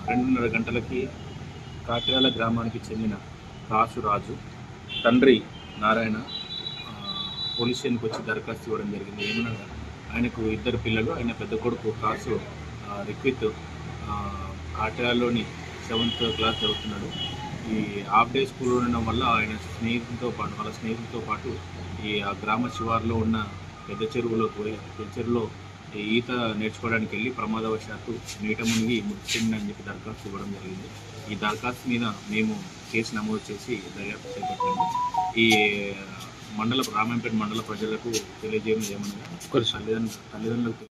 2:30 గంటలకి కాకినాడ గ్రామానికి చెందిన కాసు రాజు తండ్రి నారాయణ పోలీస్ స్టేషన్కి వచ్చి దరఖాస్తు ఇవ్వడం జరిగింది. ఏమనగా ఆయనకు 2 పిల్లలు, ఆయన పెద్ద కొడుకు కాసు రిక్విత్ కాకినాడలోని 7th క్లాస్ చదువుతున్నాడు. ఈ హాఫ్ డే స్కూల్ ఉండడం వల్ల ఆయన వాళ్ళ స్నేహితులతో పాటు ఈ గ్రామ శివారులో ఉన్న పెద్ద చెరువులో ఈత నేర్చుకోవడానికి వెళ్ళి ప్రమాదవశాత్తు నీట మునిగి మృతి చెందిందని చెప్పి దరఖాస్తు ఇవ్వడం జరిగింది. ఈ దరఖాస్తు మీద మేము కేసు నమోదు చేసి దర్యాప్తు చేపట్టాము. ఈ రామాయంపేట మండల ప్రజలకు తెలియజేయడం ఏమనగా తల్లిదండ్రులకు